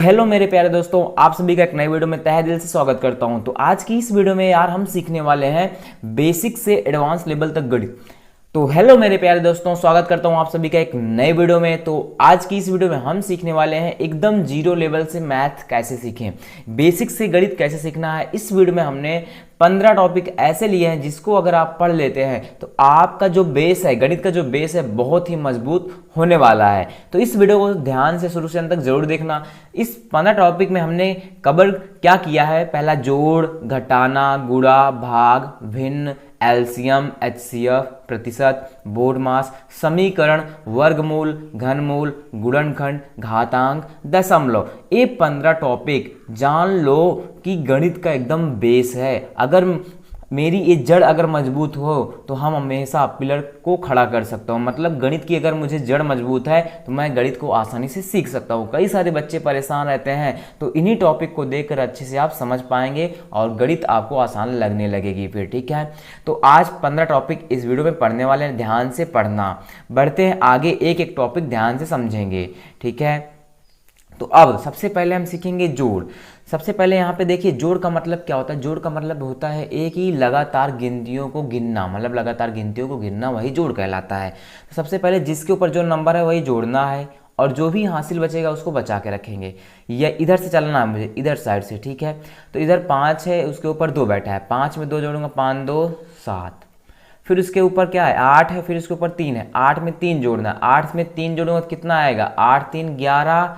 Hello मेरे प्यारे दोस्तों, आप सभी का एक नए वीडियो में तहे दिल से स्वागत करता हूं। तो आज की इस वीडियो में यार हम सीखने वाले हैं बेसिक से एडवांस लेवल तक गणित। तो हेलो मेरे प्यारे दोस्तों, स्वागत करता हूं आप सभी का एक नए वीडियो में। तो आज की इस वीडियो में हम सीखने वाले हैं एकदम जीरो लेवल से मैथ कैसे सीखें, बेसिक से गणित कैसे सीखना है। इस वीडियो में हमने 15 टॉपिक ऐसे लिए हैं जिसको अगर आप पढ़ लेते हैं तो आपका जो बेस है, गणित का जो बेस है, बहुत ही मजबूत होने वाला है। तो इस वीडियो को ध्यान से शुरू से अंत तक जरूर देखना। इस 15 टॉपिक में हमने कवर क्या किया है? पहला जोड़, घटाना, गुणा, भाग, भिन्न, एलसीएम, एचसीएफ, प्रतिशत, बोर्डमास, समीकरण, वर्गमूल, घनमूल, गुणनखंड, घातांक, दशमलव। ये 15 टॉपिक जान लो कि गणित का एकदम बेस है। अगर मेरी ये जड़ अगर मजबूत हो तो हम हमेशा पिलर को खड़ा कर सकता हूँ। मतलब गणित की अगर मुझे जड़ मजबूत है तो मैं गणित को आसानी से सीख सकता हूँ। कई सारे बच्चे परेशान रहते हैं, तो इन्हीं टॉपिक को देखकर अच्छे से आप समझ पाएंगे और गणित आपको आसान लगने लगेगी फिर। ठीक है, तो आज 15 टॉपिक इस वीडियो में पढ़ने वाले हैं, ध्यान से पढ़ना। बढ़ते हैं आगे, एक एक टॉपिक ध्यान से समझेंगे। ठीक है, तो अब सबसे पहले हम सीखेंगे जोड़। सबसे पहले यहाँ पे देखिए, जोड़ का मतलब क्या होता है? जोड़ का मतलब होता है एक ही लगातार गिनतियों को गिनना, मतलब लगातार गिनतियों को गिनना, वही जोड़ कहलाता है। तो सबसे पहले जिसके ऊपर जो नंबर है वही जोड़ना है, और जो भी हासिल बचेगा उसको बचा के रखेंगे। या इधर से चलना है मुझे, इधर साइड से। ठीक है, तो इधर 5 है, उसके ऊपर 2 बैठा है, 5 में 2 जोड़ूंगा, 5 2 7। फिर उसके ऊपर क्या है? 8 है, फिर उसके ऊपर 3 है, 8 में 3 जोड़ना है, 8 में 3 जोड़ूंगा तो कितना आएगा? 8 3 11।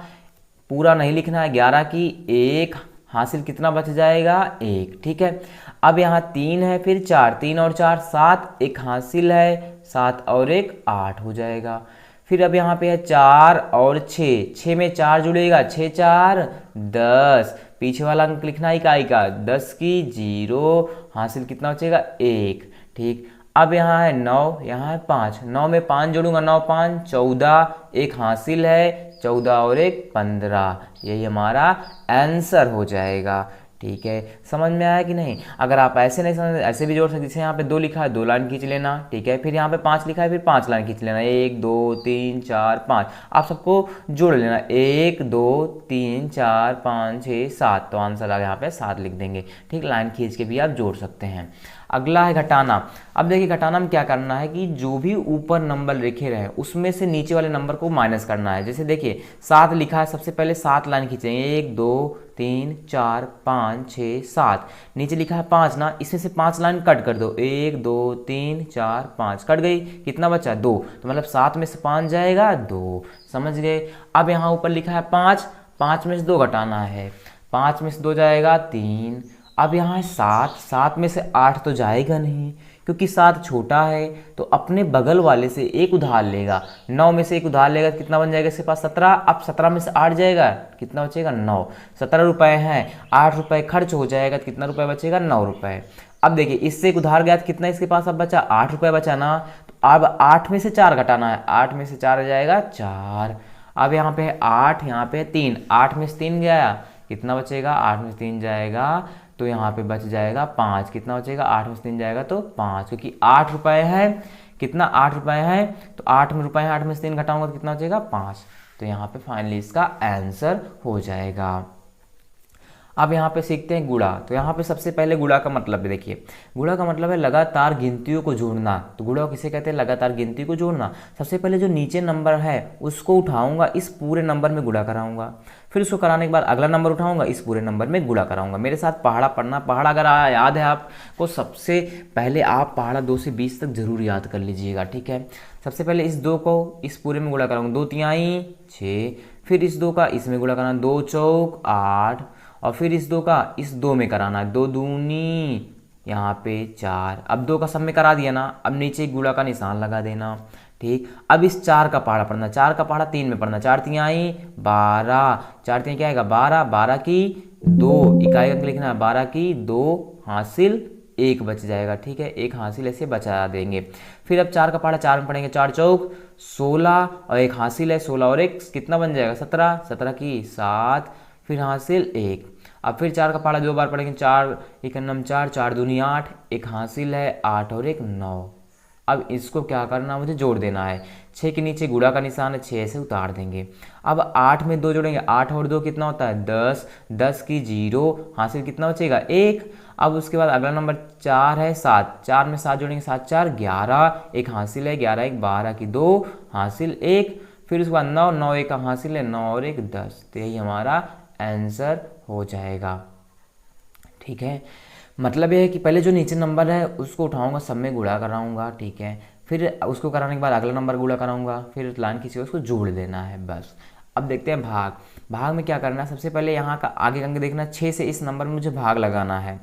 पूरा नहीं लिखना है, 11 की 1 हासिल, कितना बच जाएगा? 1। ठीक है, अब यहाँ 3 है, फिर 4, 3 और 4 7, एक हासिल है, 7 और 1 8 हो जाएगा। फिर अब यहाँ पे है 4 और 6, 6 में 4 जुड़ेगा, 6 4 10। पीछे वाला अंक लिखना इकाई का, 10 की 0, हासिल कितना बचेगा? 1। ठीक, अब यहाँ है 9, यहाँ है 5, 9 में 5 जोड़ूंगा, 9 5 14, एक हासिल है, 14 और 1 15। यही हमारा आंसर हो जाएगा। ठीक है, समझ में आया कि नहीं? अगर आप ऐसे नहीं समझ, ऐसे भी जोड़ सकते। जैसे यहाँ पे 2 लिखा है, 2 लाइन खींच लेना। ठीक है, फिर यहाँ पे 5 लिखा है, फिर 5 लाइन खींच लेना, 1 2 3 4 5। आप सबको जोड़ लेना, 1 2 3 4 5 6 7। तो आंसर आ यहाँ पे 7 लिख देंगे। ठीक, लाइन खींच के भी आप जोड़ सकते हैं। अगला है घटाना। अब देखिए, घटाना में क्या करना है कि जो भी ऊपर नंबर लिखे रहे उसमें से नीचे वाले नंबर को माइनस करना है। जैसे देखिए 7 लिखा है, सबसे पहले 7 लाइन खींचेंगे, 1 2 3 4 5 6 7। नीचे लिखा है 5 ना, इसमें से 5 लाइन कट कर दो, 1 2 3 4 5, कट गई, कितना बचा? 2। तो मतलब 7 में से 5 जाएगा 2। समझ गए? अब यहाँ ऊपर लिखा है 5, 5 में से 2 घटाना है, 5 में से 2 जाएगा 3। अब यहाँ है 7, 7 में से 8 तो जाएगा नहीं क्योंकि 7 छोटा है, तो अपने बगल वाले से एक उधार लेगा, 9 में से एक उधार लेगा, कितना बन जाएगा इसके पास? 17। अब 17 में से 8 जाएगा, कितना बचेगा? 9। 17 रुपये हैं, 8 रुपये खर्च हो जाएगा, तो कितना रुपये बचेगा? 9 रुपये। अब देखिए, इससे एक उधार गया तो कितना इसके पास अब बचा? 8 रुपये बचा ना। तो अब 8 में से 4 घटाना है, 8 में से 4 आ जाएगा 4। अब यहाँ पे है 8, यहाँ पे है 3, 8 में से 3 गया, कितना बचेगा? 8 में से 3 जाएगा तो यहाँ पे बच जाएगा 5। कितना बचेगा? 8 में से 3 जाएगा तो 5, क्योंकि 8 रुपये है। कितना? 8 रुपये है, तो 8 में रुपये है, 8 में से 3 घटाऊंगा तो कितना बचेगा? 5। तो यहाँ पे फाइनली इसका आंसर हो जाएगा। अब यहाँ पे सीखते हैं गुणा। तो यहाँ पे सबसे पहले गुणा का मतलब देखिए, गुणा का मतलब है लगातार गिनतियों को जोड़ना। तो गुणा किसे कहते हैं? लगातार गिनती को जोड़ना। सबसे पहले जो नीचे नंबर है उसको उठाऊंगा, इस पूरे नंबर में गुणा कराऊंगा, फिर उसको कराने के बाद अगला नंबर उठाऊंगा, इस पूरे नंबर में गुणा कराऊंगा। मेरे साथ पहाड़ा पढ़ना। पहाड़ा अगर याद है आपको, सबसे पहले आप पहाड़ा 2 से 20 तक जरूर याद कर लीजिएगा। ठीक है, सबसे पहले इस 2 को इस पूरे में गुणा कराऊंगा, 2 तिहाई 6, फिर इस 2 का इसमें गुणा कराना, 2 चौक 8, और फिर इस 2 का इस 2 में कराना है, 2 दूनी यहाँ पे 4। अब 2 का सब में करा दिया ना, अब नीचे गुणा का निशान लगा देना। ठीक, अब इस 4 का पहाड़ा पढ़ना, 4 का पहाड़ा 3 में पढ़ना, 4 तिहाई 12, 4 तिहाई क्या आएगा? 12, 12 की 2, इकाई अंक लिखना है, 12 की 2 हासिल, 1 बच जाएगा। ठीक है, 1 हासिल ऐसे बचा देंगे। फिर अब 4 का पहाड़ा 4 में पढ़ेंगे, 4 चौक 16, और 1 हासिल है, 16 और 1 कितना बन जाएगा? 17, 17 की 7, फिर हासिल 1। अब फिर 4 का पहाड़ा 2 बार पढ़ेंगे, 4 1 4, 4 दूनी 8, 1 हासिल है, 8 और 1 9। अब इसको क्या करना, मुझे जोड़ देना है। 6 के नीचे गुणा का निशान है, 6 से उतार देंगे। अब 8 में 2 जोड़ेंगे, 8 और 2 कितना होता है 10, 10 की 0 हासिल कितना बचेगा 1। अब उसके बाद अगला नंबर 4 है 7, 4 में 7 जोड़ेंगे, 7 4 11, एक हासिल है, 11 1 12 की 2 हासिल 1। फिर उसके बाद 9, 9 1 का हासिल है, 9 और 1 10। तो यही हमारा आंसर हो जाएगा। ठीक है, मतलब ये है कि पहले जो नीचे नंबर है उसको उठाऊंगा, सब में गुणा कराऊंगा। ठीक है, फिर उसको कराने के बाद अगला नंबर गुणा कराऊंगा, फिर लाइन खींच के उसको जोड़ देना है बस। अब देखते हैं भाग। भाग में क्या करना है, सबसे पहले यहाँ का आगे अंक देखना, 6 से इस नंबर में मुझे भाग लगाना है।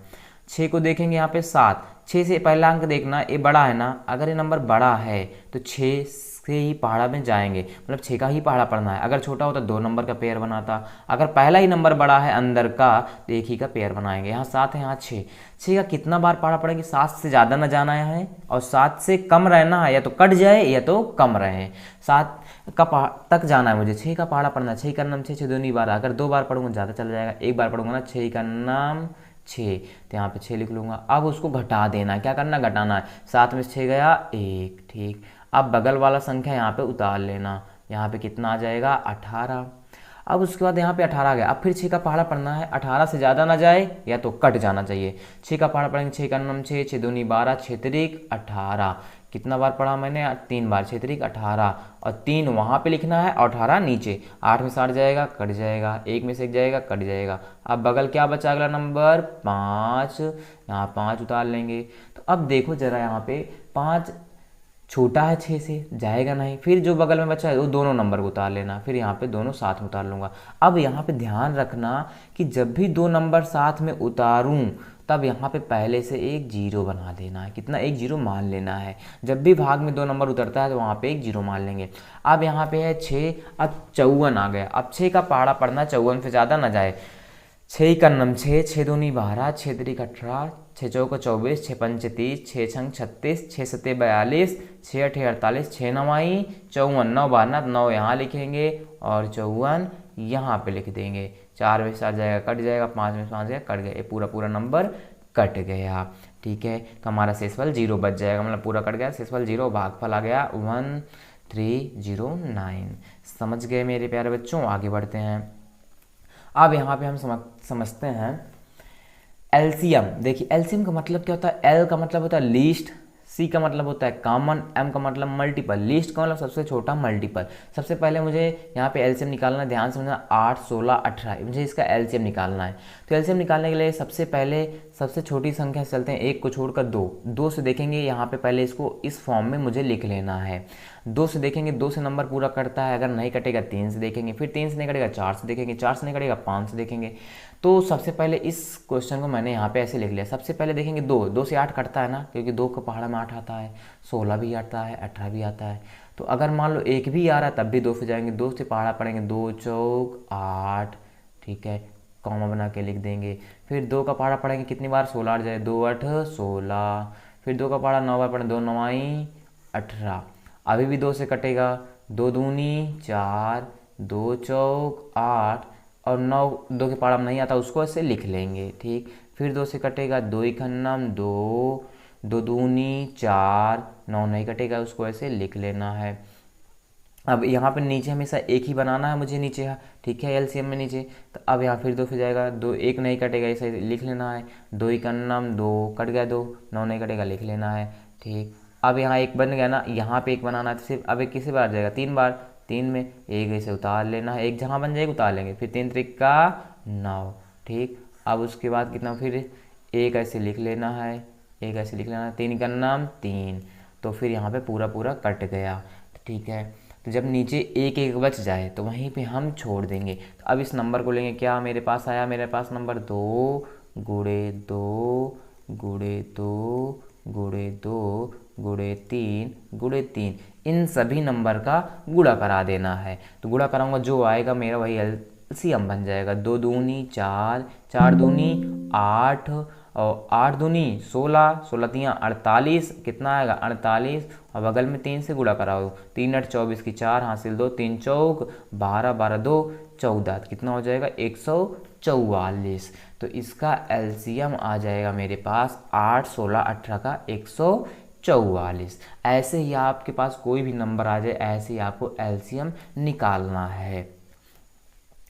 6 को देखेंगे यहाँ पे 7, 6 से पहला अंक देखना, ये बड़ा है ना, अगर ये नंबर बड़ा है तो 6 से ही पहाड़ा में जाएंगे, मतलब 6 का ही पहाड़ा पढ़ना है। अगर छोटा होता 2 नंबर का पेयर बनाता, अगर पहला ही नंबर बड़ा है अंदर का तो एक ही का पेयर बनाएंगे। यहाँ 7 है, यहाँ 6, 6 का कितना बार पहाड़ा पड़ेगी, 7 से ज़्यादा न जाना है और 7 से कम रहना है, या तो कट जाए या तो कम रहे। 7 का तक जाना है मुझे, 6 का पहाड़ा पढ़ना, 6 का नाम 6 6 दूनी 12, अगर 2 बार पढ़ूंगा ज़्यादा चला जाएगा, एक बार पढ़ूंगा ना 6 का नाम 6, तो यहाँ पे 6 लिख लूँगा। अब उसको घटा देना है, क्या करना घटाना है, 7 में 6 गया 1। ठीक, अब बगल वाला संख्या यहाँ पे उतार लेना, यहाँ पे कितना आ जाएगा 18। अब उसके बाद यहाँ पे 18 आ गया, अब फिर 6 का पहाड़ा पढ़ना है, 18 से ज़्यादा ना जाए या तो कट जाना चाहिए। 6 का पहाड़ा पढ़ेंगे, 6 का नाम 6 6 दूनी 12 6 3 18, कितना बार पढ़ा मैंने 3 बार, 6 3 18, और 3 वहाँ पे लिखना है और 18 नीचे। 8 में 60 जाएगा कट जाएगा, 1 में से 1 जाएगा कट जाएगा। अब बगल क्या बचा अगला नंबर 5, यहाँ 5 उतार लेंगे। तो अब देखो जरा यहाँ पे 5 छोटा है 6 से, जाएगा नहीं, फिर जो बगल में बचा है वो दोनों नंबर को उतार लेना, फिर यहाँ पे दोनों साथ में उतार लूँगा। अब यहाँ पे ध्यान रखना कि जब भी 2 नंबर साथ में उतारूँ तब यहाँ पे पहले से एक जीरो बना देना है, कितना एक जीरो मान लेना है। जब भी भाग में 2 नंबर उतरता है तो वहाँ पे एक जीरो मान लेंगे। अब यहाँ पे है 6, अब 54 आ गया, अब 6 का पहाड़ा पढ़ना, 54 से ज़्यादा ना जाए। 6 का नम 6 6 दूनी 12 6 3 18 6 चौका 24 6 पंच 30 6 छंग 36 6 सत्ते 42 6 अठे 48 6 नवाई 54, 9 बारना 9 यहाँ लिखेंगे और 54 यहाँ पे लिख देंगे। 4 में 7 जाएगा कट जाएगा, 5 में 5 जाएगा कट गया, ये पूरा पूरा नंबर कट गया। ठीक है, तो हमारा शेषफल 0 बच जाएगा, मतलब पूरा कट गया, शेषफल 0, भागफल आ गया 1309। समझ गए मेरे प्यारे बच्चों, आगे बढ़ते हैं। अब यहाँ पे हम समझते हैं एलसीएम। देखिए एलसीएम का मतलब क्या होता है, एल का मतलब होता है लीस्ट, सी का मतलब होता है कॉमन, एम का मतलब मल्टीपल। लीस्ट का मतलब सबसे छोटा, मल्टीपल। सबसे पहले मुझे यहाँ पे एलसीएम निकालना है, ध्यान समझना, 8 16 18, मुझे इसका एलसीएम निकालना है। तो एलसीएम निकालने के लिए सबसे पहले सबसे छोटी संख्या से चलते हैं, 1 को छोड़कर 2, 2 से देखेंगे यहाँ पे पहले इसको इस फॉर्म में मुझे लिख लेना है। 2 से देखेंगे, 2 से नंबर पूरा कटता है, अगर नहीं कटेगा 3 से देखेंगे, फिर 3 से नहीं कटेगा 4 से देखेंगे, 4 से नहीं कटेगा 5 से देखेंगे। तो सबसे पहले इस क्वेश्चन को मैंने यहाँ पे ऐसे लिख लिया। सबसे पहले देखेंगे 2, 2 से 8 कटता है ना, क्योंकि 2 का पहाड़ा में 8 आता है, 16 भी आता है, 18 भी आता है। तो अगर मान लो 1 भी आ रहा है तब भी 2 से जाएंगे, 2 से पहाड़ा पड़ेंगे, 2 चौक 8, ठीक है, कॉमा बना के लिख देंगे। फिर 2 का पहाड़ा पड़ेंगे कितनी बार, 16 आ जाए, 2 8 16, फिर 2 का पहाड़ा 9 बार पड़े, 2 9 18, अभी भी 2 से कटेगा, 2 दूनी 4, 2 चौक 8, और 9 2 के पहाड़ा में नहीं आता उसको ऐसे लिख लेंगे। ठीक, फिर 2 से कटेगा, 2 ही खन्नम 2, 2 दूनी 4, 9 नहीं कटेगा उसको ऐसे लिख लेना है। अब यहाँ पर नीचे हमेशा एक ही बनाना है मुझे नीचे, ठीक है, एलसीएम में नीचे। तो अब यहाँ फिर 2 फिर जाएगा, 2 1 नहीं कटेगा ऐसे लिख लेना है, 2 ही कन्नम 2 कट गया, 2 9 नहीं कटेगा लिख लेना है। ठीक, अब यहाँ एक बन गया ना, यहाँ पे एक बनाना है, सिर्फ अब एक किसी बार जाएगा 3 बार, 3 में एक ऐसे उतार लेना है, एक जहाँ बन जाएगा उतार लेंगे, फिर 3 त्रिक का 9। ठीक, अब उसके बाद कितना, फिर एक ऐसे लिख लेना है, एक ऐसे लिख लेना है, 3 का नाम 3, तो फिर यहाँ पे पूरा पूरा कट गया। ठीक है, तो जब नीचे एक एक बच जाए तो वहीं पे हम छोड़ देंगे। तो अब इस नंबर को लेंगे, क्या मेरे पास आया, मेरे पास नंबर 2 गुणे 2 गुणे 2 गुणे 2 गुणे 3 गुणे 3, इन सभी नंबर का गुणा करा देना है। तो गुणा कराऊंगा, जो आएगा मेरा वही एलसीएम बन जाएगा। 2 दूनी 4, 4 दूनी 8, और 8 दूनी 16, 16 तियाँ 48, कितना आएगा 48, और बगल में 3 से गुणा कराओ, 3 8 24 की 4 हासिल 2, 3 चौक 12, 12 2 14, कितना हो जाएगा 144। तो इसका एलसीएम आ जाएगा मेरे पास 8 16 18 का 144। 44। ऐसे ही आपके पास कोई भी नंबर आ जाए, ऐसे ही आपको एलसीएम निकालना है।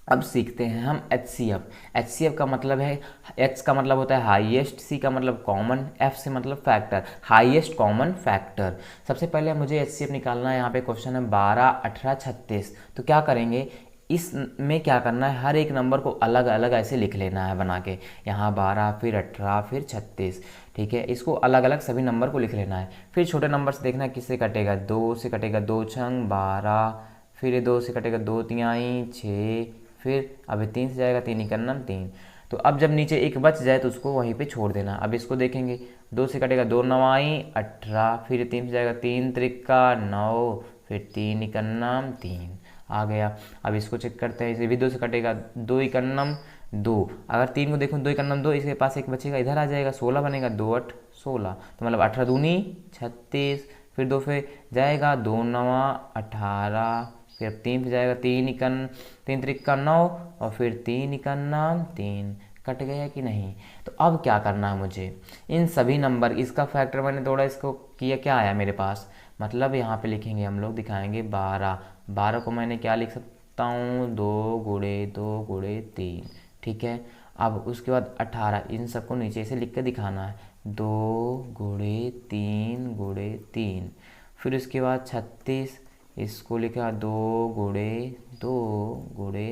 अब सीखते हैं हम HCF। HCF का मतलब है, H का मतलब होता है हाईएस्ट, C का मतलब कॉमन, F से मतलब फैक्टर, हाईएस्ट कॉमन फैक्टर। सबसे पहले मुझे HCF निकालना है। यहाँ पे क्वेश्चन है 12, 18, 36। तो क्या करेंगे, इसमें क्या करना है, हर एक नंबर को अलग अलग ऐसे लिख लेना है बना के। यहाँ 12, फिर 18, फिर 36। ठीक है, इसको अलग अलग सभी नंबर को लिख लेना है। फिर छोटे नंबर से देखना है किससे कटेगा, 2 से कटेगा, 2 छंग 12, फिर 2 से कटेगा, 2 तिहाई 6, फिर अभी 3 से जाएगा, 3 इकन्नम 3। तो अब जब नीचे एक बच जाए तो उसको वहीं पे छोड़ देना। अब इसको देखेंगे, 2 से कटेगा, 2 नवाई 18, फिर 3 से जाएगा, 3 त्रिका 9, फिर 3 इकन्नम 3 आ गया। अब इसको चेक करते हैं, इसे भी 2 से कटेगा, 2 इकन्नम 2। अगर 3 को देखूँ, 2 इकन्नम 2, इसके पास एक बचेगा, इधर आ जाएगा, 16 बनेगा, 2 8 16। तो मतलब 18 दूनी 36, फिर 2 पे जाएगा, 2 नवा 18, फिर अब 3 पे जाएगा, 3 त्रिका 9, और फिर 3 इकन्ना 3। कट गया कि नहीं। तो अब क्या करना है मुझे, इन सभी नंबर, इसका फैक्टर मैंने थोड़ा इसको किया, क्या आया मेरे पास, मतलब यहाँ पे लिखेंगे हम लोग, दिखाएंगे 12। 12 को मैंने क्या लिख सकता हूँ, 2 गुणे 2 गुणे 3। ठीक है, अब उसके बाद 18, इन सबको नीचे से लिख के दिखाना है, 2 गुणे 3 गुणे 3। फिर उसके बाद 36, इसको लिखा 2 गुणे 2 गुणे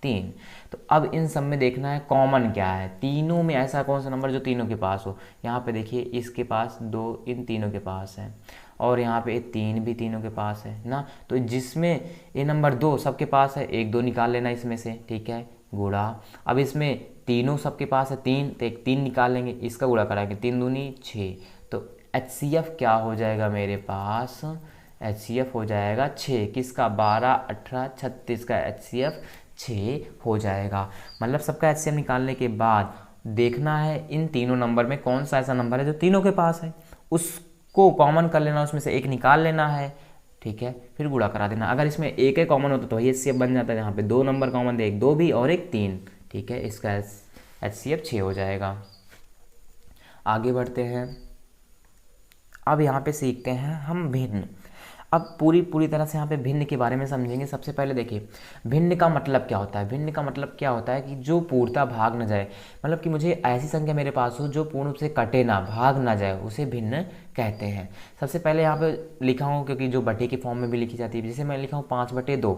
3। तो अब इन सब में देखना है कॉमन क्या है, तीनों में ऐसा कौन सा नंबर जो तीनों के पास हो। यहाँ पे देखिए, इसके पास 2 इन तीनों के पास है, और यहाँ पे 3 भी तीनों के पास है ना। तो जिसमें ये नंबर 2 सबके पास है, 1 2 निकाल लेना इसमें से। ठीक है, गुणा। अब इसमें तीनों सबके पास है 3, तो एक 3 निकाल लेंगे, इसका गुणा कराएंगे, 3 दूनी 6। तो HCF क्या हो जाएगा मेरे पास, HCF हो जाएगा 6। किसका, 12, 18, 36 का HCF 6 हो जाएगा। मतलब सबका HCF निकालने के बाद देखना है इन तीनों नंबर में कौन सा ऐसा नंबर है जो तीनों के पास है, उसको कॉमन कर लेना, उसमें से एक निकाल लेना है। ठीक है, फिर गुणा करा देना। अगर इसमें एक एक कॉमन होता तो वही HCF बन जाता है, यहाँ पे 2 नंबर कॉमन थे, एक 2 भी और एक 3। ठीक है, इसका HCF 6 हो जाएगा। आगे बढ़ते हैं, अब यहाँ पे सीखते हैं हम भिन्न। अब पूरी तरह से यहाँ पे भिन्न के बारे में समझेंगे। सबसे पहले देखिए, भिन्न का मतलब क्या होता है। भिन्न का मतलब क्या होता है कि जो पूर्णतः भाग न जाए, मतलब कि मुझे ऐसी संख्या मेरे पास हो जो पूर्ण रूप से कटे ना, भाग ना जाए, उसे भिन्न कहते हैं। सबसे पहले यहाँ पे लिखा हूँ, क्योंकि जो बटे के फॉर्म में भी लिखी जाती है, जैसे मैं लिखा हूँ 5/2।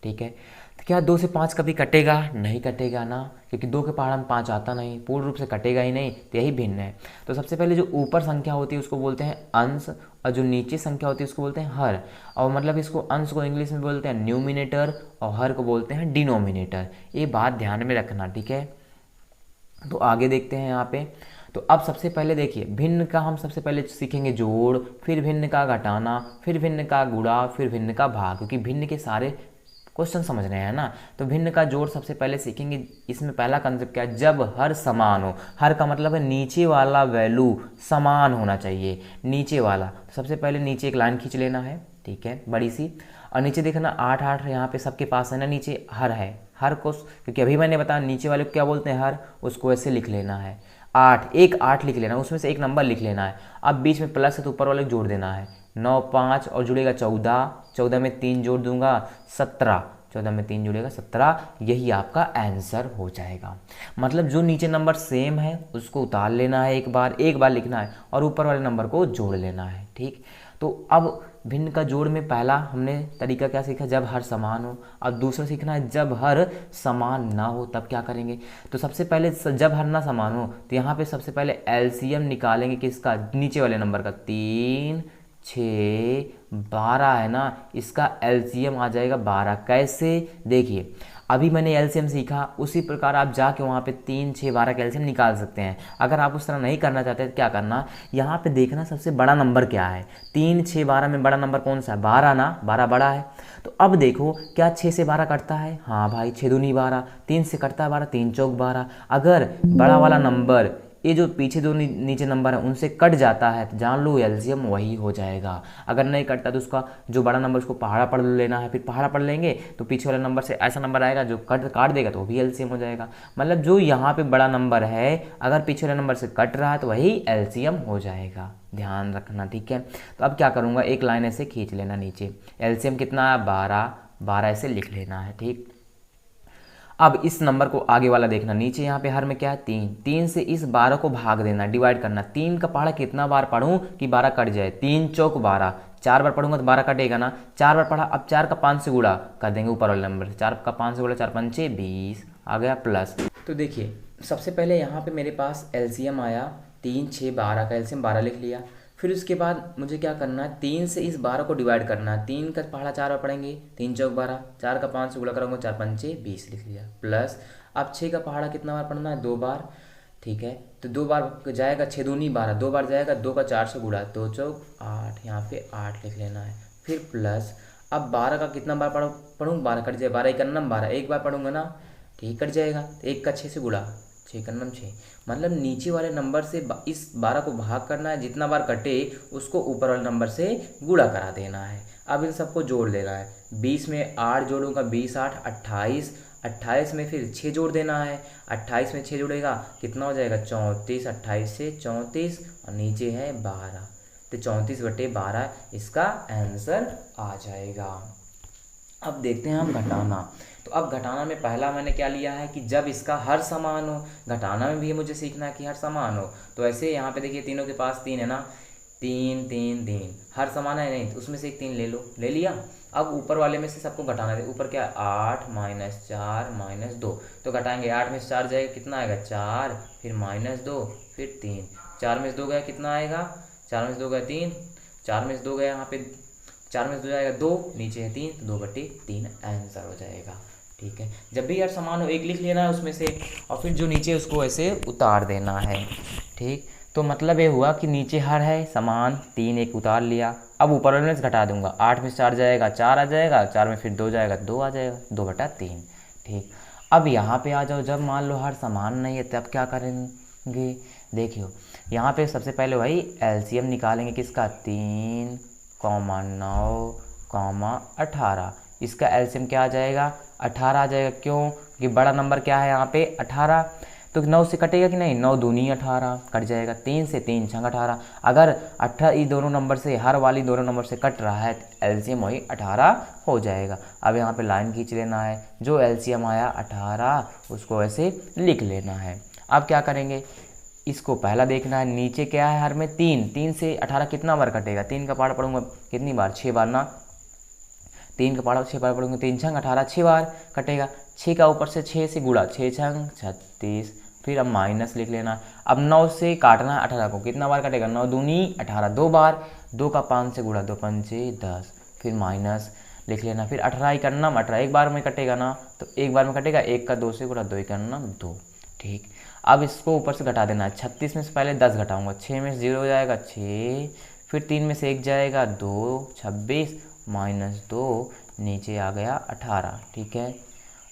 ठीक है, तो क्या 2 से 5 कभी कटेगा, नहीं कटेगा ना, क्योंकि 2 के पहाड़ में 5 आता नहीं, पूर्ण रूप से कटेगा ही नहीं, तो यही भिन्न है। तो सबसे पहले जो ऊपर संख्या होती है उसको बोलते हैं अंश, और जो नीचे संख्या होती है उसको बोलते हैं हर। और मतलब इसको, अंश को इंग्लिश में बोलते हैं न्यूमिनेटर, और हर को बोलते हैं डिनोमिनेटर। ये बात ध्यान में रखना। ठीक है, तो आगे देखते हैं यहाँ पे। तो अब सबसे पहले देखिए, भिन्न का हम सबसे पहले सीखेंगे जोड़, फिर भिन्न का घटाना, फिर भिन्न का गुणा, फिर भिन्न का भाग, क्योंकि भिन्न के सारे क्वेश्चन समझ रहे हैं ना। तो भिन्न का जोड़ सबसे पहले सीखेंगे। इसमें पहला कंसेप्ट क्या है, जब हर समान हो। हर का मतलब है नीचे वाला वैल्यू समान होना चाहिए, नीचे वाला। तो सबसे पहले नीचे एक लाइन खींच लेना है, ठीक है, बड़ी सी, और नीचे देखना 8 8 यहाँ पे सबके पास है ना, नीचे हर है। हर को, क्योंकि अभी मैंने बताया नीचे वाले को क्या बोलते हैं, हर, उसको ऐसे लिख लेना है 8, एक 8 लिख लेना, उसमें से एक नंबर लिख लेना है। अब बीच में प्लस है तो ऊपर वाले जोड़ देना है, 9 5 और जुड़ेगा 14, 14 में 3 जोड़ दूंगा 17, 14 में 3 जुड़ेगा 17। यही आपका आंसर हो जाएगा। मतलब जो नीचे नंबर सेम है उसको उतार लेना है, एक बार लिखना है, और ऊपर वाले नंबर को जोड़ लेना है। ठीक, तो अब भिन्न का जोड़ में पहला हमने तरीका क्या सीखा, जब हर समान हो। अब दूसरा सीखना है जब हर समान ना हो, तब क्या करेंगे। तो सबसे पहले जब हर ना समान हो, तो यहाँ पे सबसे पहले एलसीएम निकालेंगे किसका, नीचे वाले नंबर का। 3 6 12 है ना, इसका एलसीएम आ जाएगा 12। कैसे, देखिए अभी मैंने एलसीएम सीखा, उसी प्रकार आप जाके वहाँ पे 3 6 12 का एलसीएम निकाल सकते हैं। अगर आप उस तरह नहीं करना चाहते तो क्या करना, यहाँ पे देखना सबसे बड़ा नंबर क्या है। 3 6 12 में बड़ा नंबर कौन सा है, 12 ना, 12 बड़ा है। तो अब देखो क्या 6 से 12 कटता है, हाँ भाई 6 दूनी 12, 3 से कटता है 12, 3 चौक 12। अगर बड़ा वाला नंबर ये जो पीछे दो नीचे नंबर है उनसे कट जाता है तो जान लो एलसीएम वही हो जाएगा। अगर नहीं कटता तो उसका जो बड़ा नंबर उसको पहाड़ा पढ़ लेना है, फिर पहाड़ा पढ़ लेंगे तो पीछे वाले नंबर से ऐसा नंबर आएगा जो काट देगा तो वो भी एलसीएम हो जाएगा। मतलब जो यहाँ पे बड़ा नंबर है अगर पीछे वाले नंबर से कट रहा है तो वही एलसीएम हो जाएगा, ध्यान रखना, ठीक है। तो अब क्या करूँगा, एक लाइन ऐसे खींच लेना नीचे, एलसीएम कितना है 12, 12 ऐसे लिख लेना है, ठीक। अब इस नंबर को आगे वाला देखना, नीचे यहाँ पे हर में क्या है 3, 3 से इस 12 को भाग देना, डिवाइड करना। 3 का पहाड़ा कितना बार पढ़ूँ कि 12 कट जाए, 3 चौक 12, 4 बार पढ़ूंगा तो 12 कटेगा ना, 4 बार पढ़ा। अब 4 का 5 से गुणा कर देंगे ऊपर वाले नंबर से, 4 का 5 से गुणा 4 पंचे 20 आ गया प्लस। तो देखिए सबसे पहले यहाँ पे मेरे पास एलसीएम आया 3, 6, 12 का एलसीएम 12 लिख लिया। फिर उसके बाद मुझे क्या करना है, 3 से इस 12 को डिवाइड करना है। 3 का पहाड़ा 4 बार पढ़ेंगे, 3 चौक 12, 4 का 5 से गुणा करूँगा 4 पंचे 20 लिख लिया प्लस। अब 6 का पहाड़ा कितना बार पढ़ना है 2 बार, ठीक है। तो 2 बार जाएगा 6 दूनी 12, 2 बार जाएगा 2 का 4 से गुणा 2 चौक 8, यहाँ पे 8 लिख लेना है। फिर प्लस अब 12 का कितना बार पढ़ूँ 12 कट जाए, 12 एक नम 12, एक बार पढ़ूंगा ना ठीक कट जाएगा। 1 का 6 से गुणा 6 का नम 6, मतलब नीचे वाले नंबर से इस 12 को भाग करना है, जितना बार कटे उसको ऊपर वाले नंबर से गुणा करा देना है। अब इन सबको जोड़ देना है, 20 में 8 जोड़ूंगा 20 8 28, 28 में फिर 6 जोड़ देना है, 28 में 6 जोड़ेगा कितना हो जाएगा 34, 28 से 34 और नीचे है 12, तो 34/12 इसका आंसर आ जाएगा। अब देखते हैं हम घटाना। तो अब घटाना में पहला मैंने क्या लिया है कि जब इसका हर समान हो, घटाना में भी मुझे सीखना है कि हर समान हो। तो ऐसे यहाँ पे देखिए तीनों के पास 3 है ना, 3 3 3 हर समान है नहीं, तो उसमें से एक 3 ले लो, ले लिया। अब ऊपर वाले में से सबको घटाना है, ऊपर क्या 8 -4 -2, तो घटाएंगे 8 में से 4 जाएगा कितना आएगा 4, फिर -2 फिर 3, 4 में से 2 गया कितना आएगा, 4 में से 2 गया 3, 4 में से 2 गया यहाँ पे 4 में से 2 जाएगा 2, नीचे है 3 तो 2/3 आंसर हो जाएगा, ठीक है। जब भी यार समान हो एक लिख लेना है उसमें से और फिर जो नीचे उसको ऐसे उतार देना है, ठीक। तो मतलब ये हुआ कि नीचे हर है समान, 3 एक उतार लिया। अब ऊपर वाले में से घटा दूंगा, 8 में से 4 जाएगा 4 आ जाएगा, 4 में फिर 2 जाएगा 2 आ जाएगा, 2/3, ठीक। अब यहाँ पे आ जाओ, जब मान लो हर समान नहीं है तब क्या करेंगे, देखियो यहाँ पे सबसे पहले भाई एलसीएम निकालेंगे किसका 3, 9, 18, इसका एलसीएम क्या आ जाएगा 18 आ जाएगा। क्यों कि बड़ा नंबर क्या है यहाँ पे 18, तो 9 से कटेगा कि नहीं, 9 दूनी 18 कट जाएगा, 3 से 3 छंग 18। अगर 18 ये दोनों नंबर से हर वाली दोनों नंबर से कट रहा है तो एलसीएम वही 18 हो जाएगा। अब यहाँ पे लाइन खींच लेना है, जो एलसीएम आया 18 उसको ऐसे लिख लेना है। अब क्या करेंगे, इसको पहला देखना है, नीचे क्या है हर में 3, 3 से 18 कितना बार कटेगा, 3 का पहाड़ा पढ़ूंगा कितनी बार 6 बार ना, 3 का पहाड़ा 6 बार पढ़ूंगा, 3 छंग 18 6 बार कटेगा। 6 का ऊपर से 6 से गुणा 6 छंग 36, फिर अब माइनस लिख लेना। अब 9 से काटना है 18 को, कितना बार कटेगा 9 दूनी 18 2 बार, 2 का 5 से गुणा 2 पंचे 10, फिर माइनस लिख लेना। फिर 18 का नाम 18 एक बार में कटेगा ना, तो एक बार में कटेगा, 1 का 2 से गुणा 2 का नाम 2, ठीक। अब इसको ऊपर से घटा देना है, 36 में से पहले 10 घटाऊंगा, 6 में से 0 हो जाएगा 6, फिर 3 में से 1 जाएगा 2, 26 -2 नीचे आ गया 18, ठीक है।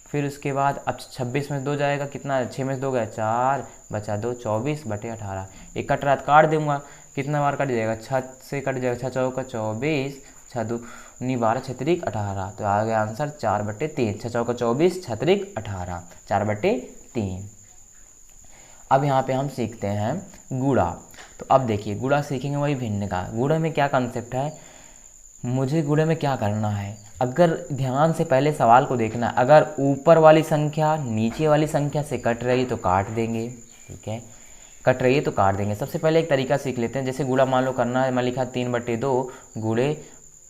फिर उसके बाद अब 26 में से 2 जाएगा कितना, 6 में से 2 गया 4 बचा 2 24/18, एक कट रहा काट दूंगा, कितना बार कट जाएगा 6 से कट जाएगा, 6 चौका 24, 6 दूनी 12 6 त्रिक 18, तो आ गया आंसर 4/3, 6 चौका 24 6 त्रिक 18 4/3। अब यहाँ पे हम सीखते हैं गुणा। तो अब देखिए गुणा सीखेंगे वही भिन्न का। गुणा में क्या कंसेप्ट है, मुझे गुणा में क्या करना है, अगर ध्यान से पहले सवाल को देखना, अगर ऊपर वाली संख्या नीचे वाली संख्या से कट रही तो काट देंगे, ठीक है, कट रही है तो काट देंगे। सबसे पहले एक तरीका सीख लेते हैं, जैसे गुणा मान लो करना है, मैं लिखा 3/2 गुणे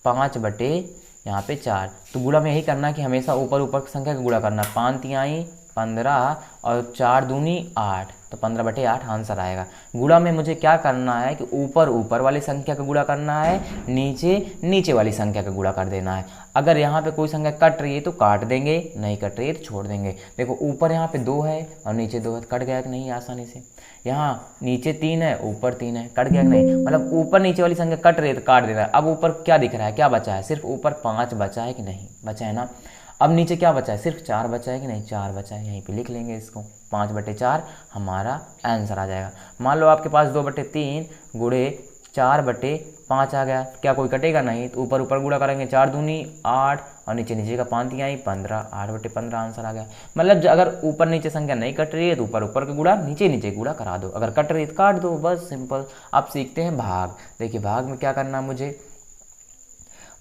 5/4, तो गुणा में यही करना है कि हमेशा ऊपर ऊपर संख्या का गुणा करना, 5 तिहाई 15 और 4 दूनी 8, तो 15/8 आंसर आएगा। गुणा में मुझे क्या करना है कि ऊपर ऊपर वाली संख्या का गुणा करना है, नीचे नीचे वाली संख्या का गुणा कर देना है। अगर यहाँ पे कोई संख्या कट रही है तो काट देंगे, नहीं कट रही है तो छोड़ देंगे। देखो ऊपर यहाँ पे 2 है और नीचे 2 है, कट गया कि नहीं आसानी से। यहाँ नीचे 3 है ऊपर 3 है, कट गया कि नहीं, मतलब ऊपर नीचे वाली संख्या कट रही है तो काट देना है। अब ऊपर क्या दिख रहा है, क्या बचा है, सिर्फ ऊपर 5 बचा है कि नहीं, बचा है ना। अब नीचे क्या बचा है, सिर्फ 4 बचा है कि नहीं, 4 बचा है, यहीं पे लिख लेंगे इसको, 5/4 हमारा आंसर आ जाएगा। मान लो आपके पास 2/3 गुणे 4/5 आ गया, क्या कोई कटेगा नहीं, तो ऊपर ऊपर गुणा करेंगे, 4 दूनी 8 और नीचे नीचे का 5 आई 15, 8/15 आंसर आ गया। मतलब अगर ऊपर नीचे संख्या नहीं कट रही है तो ऊपर ऊपर का गुणा नीचे नीचे गुणा करा दो, अगर कट रही है तो काट दो, बस सिंपल। अब सीखते हैं भाग। देखिए भाग में क्या करना है मुझे,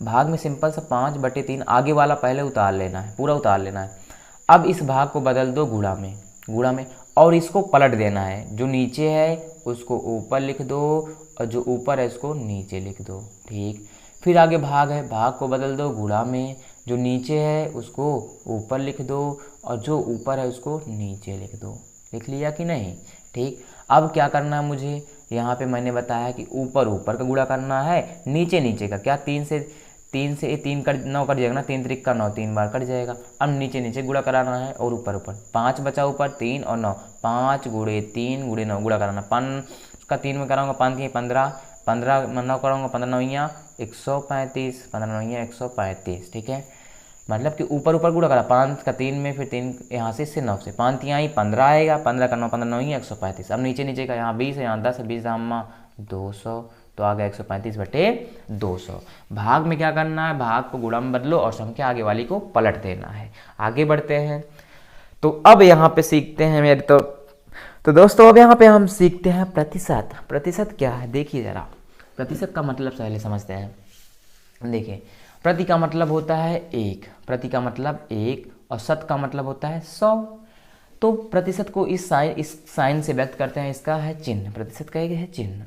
भाग में सिंपल सा 5/3 आगे वाला पहले उतार लेना है, पूरा उतार लेना है। अब इस भाग को बदल दो गुणा में और इसको पलट देना है, जो नीचे है उसको ऊपर लिख दो और जो ऊपर है उसको नीचे लिख दो, ठीक। फिर आगे भाग है, भाग को बदल दो गुणा में, जो नीचे है उसको ऊपर लिख दो और जो ऊपर है उसको नीचे लिख दो। लिख लिया कि नहीं, ठीक। अब क्या करना है मुझे, यहाँ पे मैंने बताया कि ऊपर ऊपर का गुणा करना है, नीचे नीचे का, क्या 3 से 3 कर 9 कट जाएगा ना, 3 त्रिक का 9, 3 बार कट जाएगा। अब नीचे नीचे गुणा कराना है और ऊपर ऊपर, 5 बचा ऊपर, 3 और 9, 5 गुणे 3 गुणे 9 गुणा कराना, 5 का 3 में कराऊंगा 5 3 15, 15 में 9 कराऊंगा 15 9 135, 15 9 135, ठीक है। मतलब कि ऊपर ऊपर गुणा करा, 5 का 3 में, फिर 3 यहाँ से इससे 9 से, 5 3 आई 15 आएगा, 15 का 9 15 9 135। अब नीचे नीचे का यहाँ 20 है, यहाँ 10 है, 20 दामा 200, तो आ गया 135/200। भाग में क्या करना है, भाग को गुणा में बदलो और संख्या आगे वाली को पलट देना है। आगे बढ़ते हैं, तो अब यहाँ पे सीखते हैं मेरे तो दोस्तों अब यहाँ पे हम सीखते हैं प्रतिशत। प्रतिशत क्या है, देखिए जरा, प्रतिशत का मतलब पहले समझते हैं। देखिए प्रति का मतलब होता है 1, प्रति का मतलब 1 और शत का मतलब होता है 100। तो प्रतिशत को इस साइन से व्यक्त करते हैं, इसका है चिन्ह, प्रतिशत का एक है चिन्ह।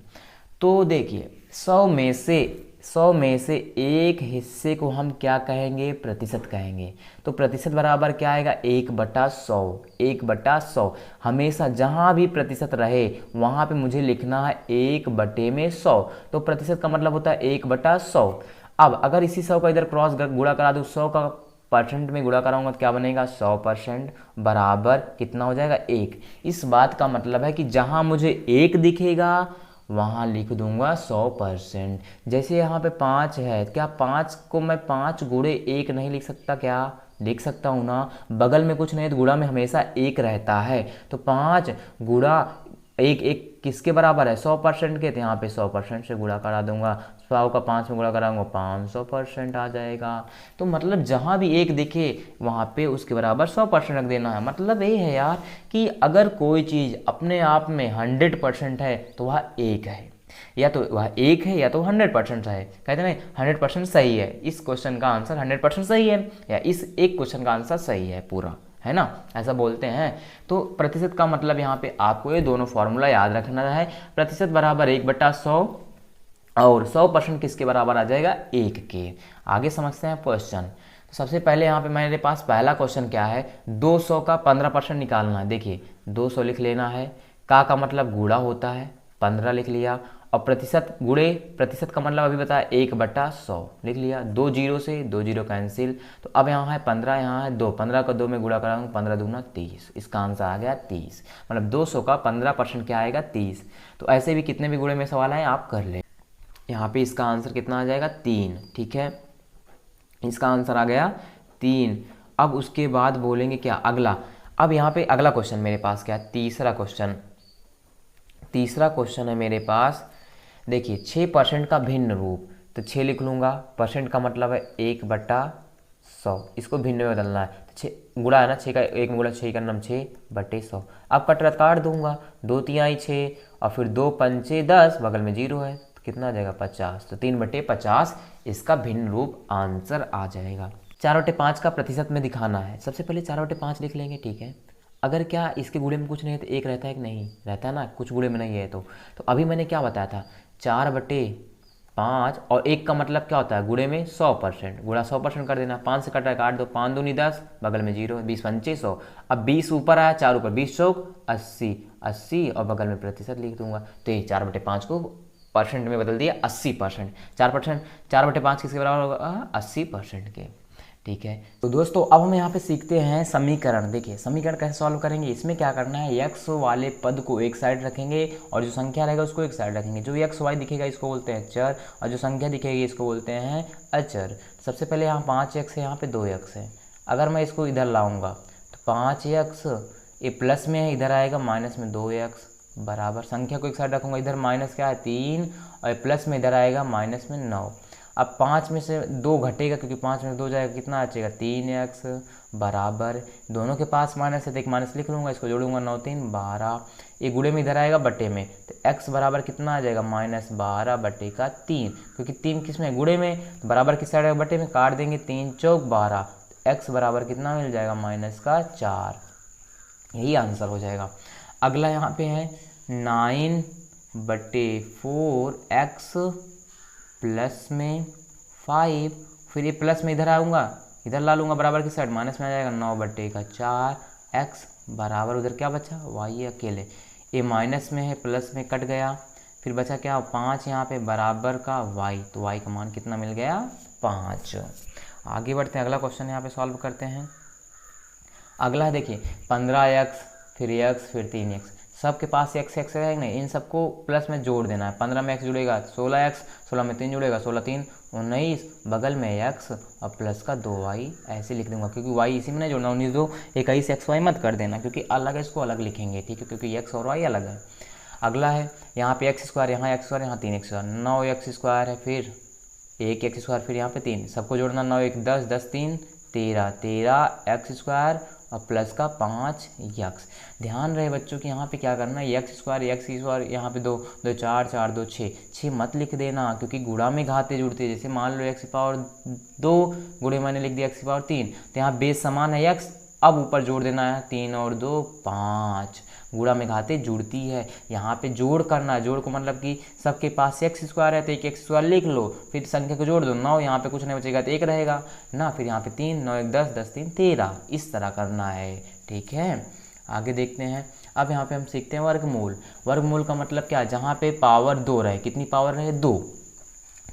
तो देखिए 100 में से एक हिस्से को हम क्या कहेंगे, प्रतिशत कहेंगे। तो प्रतिशत बराबर क्या आएगा, 1/100, 1/100। हमेशा जहाँ भी प्रतिशत रहे वहाँ पे मुझे लिखना है 1/100। तो प्रतिशत का मतलब होता है 1/100। अब अगर इसी 100 का इधर क्रॉस गुणा करा दूँ, 100 का परसेंट में गुणा कराऊंगा तो क्या बनेगा, 100% बराबर कितना हो जाएगा, 1। इस बात का मतलब है कि जहाँ मुझे 1 दिखेगा वहाँ लिख दूंगा 100%। जैसे यहाँ पे 5 है, क्या 5 को मैं 5 गुणे 1 नहीं लिख सकता, क्या लिख सकता हूँ ना। बगल में कुछ नहीं तो गुणा में हमेशा 1 रहता है, तो 5 गुणा 1 किसके बराबर है, 100% के। तो यहाँ पे 100% से गुणा करा दूंगा, 100 का 5 में गुणा कराऊंगा 500% आ जाएगा। तो मतलब जहाँ भी 1 दिखे वहाँ पे उसके बराबर 100% रख देना है। मतलब ये है यार कि अगर कोई चीज़ अपने आप में 100% है तो वह 1 है, या तो वह 1 है या तो 100% है। कहते हैं ना 100% सही है, इस क्वेश्चन का आंसर 100% सही है, या इस एक क्वेश्चन का आंसर सही है पूरा, है ना, ऐसा बोलते हैं। तो प्रतिशत का मतलब यहाँ पे आपको ये दोनों फॉर्मूला याद रखना है। प्रतिशत बराबर 1/100 और 100% किसके बराबर आ जाएगा, 1 के। आगे समझते हैं क्वेश्चन। तो सबसे पहले यहाँ पे मेरे पास पहला क्वेश्चन क्या है, 200 का 15% निकालना है। देखिए 200 लिख लेना है, का मतलब गुणा होता है, 15 लिख लिया, और प्रतिशत गुणे, प्रतिशत का मतलब अभी बताया 1/100 लिख लिया। 2 0 से 2 0 कैंसिल, तो अब यहाँ है 15, यहाँ है 2, 15 का 2 में गुणा कराऊंगा, 15 दूना 30, इसका आंसर आ गया 30। मतलब 200 का 15% क्या आएगा, 30। तो ऐसे भी कितने भी गुणे में सवाल आए आप कर ले। यहाँ पे इसका आंसर कितना आ जाएगा, 3, ठीक है, इसका आंसर आ गया 3। अब उसके बाद बोलेंगे क्या अगला। अब यहाँ पे अगला क्वेश्चन मेरे पास क्या है, तीसरा क्वेश्चन है मेरे पास। देखिए 6% का भिन्न रूप, तो 6 लिख लूँगा, परसेंट का मतलब है 1/100, इसको भिन्न में बदलना है। तो 6 गुणा है ना, 6 का 1 में गुणा, 6 का नाम 6/100। अब कट काट दूंगा, 2 3 आई 6 और फिर 2 पंचे 10, बगल में 0 है तो कितना आ जाएगा 50, तो 3/50 इसका भिन्न रूप आंसर आ जाएगा। 4/5 का प्रतिशत में दिखाना है। सबसे पहले 4/5 लिख लेंगे, ठीक है। अगर क्या इसके गुणे में कुछ नहीं है तो 1 रहता है कि नहीं रहता है ना, कुछ गुणे में नहीं है तो अभी मैंने क्या बताया था, 4/5 और 1 का मतलब क्या होता है, गुणे में 100%, गुणा 100% कर देना। 5 से कटा काट दो, 5 दूनी 10, बगल में 0, 20 पंचे 100। अब 20 ऊपर आया, 4 ऊपर, 20 चौक 80 और बगल में प्रतिशत लिख दूंगा। तो ये 4/5 को परसेंट में बदल दिया 80%। 4/5 किसके बराबर होगा, 80% के, ठीक है। तो दोस्तों अब हम यहाँ पे सीखते हैं समीकरण। देखिए समीकरण कैसे सॉल्व करेंगे। इसमें क्या करना है, x वाले पद को एक साइड रखेंगे और जो संख्या रहेगा उसको एक साइड रखेंगे। जो x y दिखेगा इसको बोलते हैं चर, और जो संख्या दिखेगी इसको बोलते हैं अचर। सबसे पहले यहाँ 5x है, यहाँ पे 2x है। अगर मैं इसको इधर लाऊंगा तो 5x, ये प्लस में है, इधर आएगा माइनस में 2x, बराबर संख्या को एक साइड रखूंगा, इधर माइनस क्या है 3 और प्लस में इधर आएगा माइनस में 9। अब 5 में से 2 घटेगा क्योंकि 5 में 2 जाएगा, कितना बचेगा 3x, बराबर दोनों के पास माइनस है तो एक माइनस लिख लूँगा, इसको जोड़ूंगा 9 3 12, ये गुणे में इधर आएगा बटे में, तो x बराबर कितना आ जाएगा -12/3, क्योंकि 3 किस में गुणे में, तो बराबर किस साइड आएगा बटे में, काट देंगे 3 चौक 12, x बराबर कितना मिल जाएगा -4, यही आंसर हो जाएगा। अगला यहाँ पे है 9/4x प्लस में 5, फिर ये प्लस में इधर आऊँगा, इधर ला लूँगा बराबर की साइड, माइनस में आ जाएगा 9/4x, बराबर उधर क्या बचा y अकेले, ये माइनस में है प्लस में कट गया, फिर बचा क्या 5 यहाँ पे बराबर का y, तो y का मान कितना मिल गया 5। आगे बढ़ते हैं, अगला क्वेश्चन यहाँ पे सॉल्व करते हैं। अगला है देखिए 15x फिर x फिर 3x, सबके पास x है नहीं, इन सबको प्लस में जोड़ देना है। 15 में x जुड़ेगा 16x, 16 में 3 जुड़ेगा 16 3 19, बगल में x और प्लस का 2y, ऐसे लिख दूंगा क्योंकि y इसी में नहीं जोड़ना, 19 2 21 xy मत कर देना क्योंकि अलग है, इसको अलग लिखेंगे, ठीक है, क्योंकि x और y अलग है। अगला है यहाँ पे x², यहाँ x², यहाँ 3x², 9x² है, फिर 1x², फिर यहाँ पे 3, सबको जोड़ना 9 1 10 10 3 13 13x² और प्लस का 5x। ध्यान रहे बच्चों कि यहाँ पे क्या करना है, x², यहाँ पे 2 2 4 4 2 6 मत लिख देना क्योंकि गुणा में घाते जुड़ते हैं। जैसे मान लो x⁻2 गुणे मैंने लिख दिया x⁻3, तो यहाँ बेस समान है x, अब ऊपर जोड़ देना है 3 और 2 5, गुणा में घाते जुड़ती है। यहाँ पे जोड़ करना है, जोड़ को मतलब कि सबके पास x² है तो एक x² लिख लो, फिर संख्या को जोड़ दो, 9 यहाँ पे कुछ नहीं बचेगा तो 1 रहेगा ना, फिर यहाँ पे 3 9 1 10 10 3 13, इस तरह करना है, ठीक है। आगे देखते हैं, अब यहाँ पे हम सीखते हैं वर्गमूल। वर्गमूल का मतलब क्या है, जहाँ पे पावर 2 रहे, कितनी पावर रहे 2,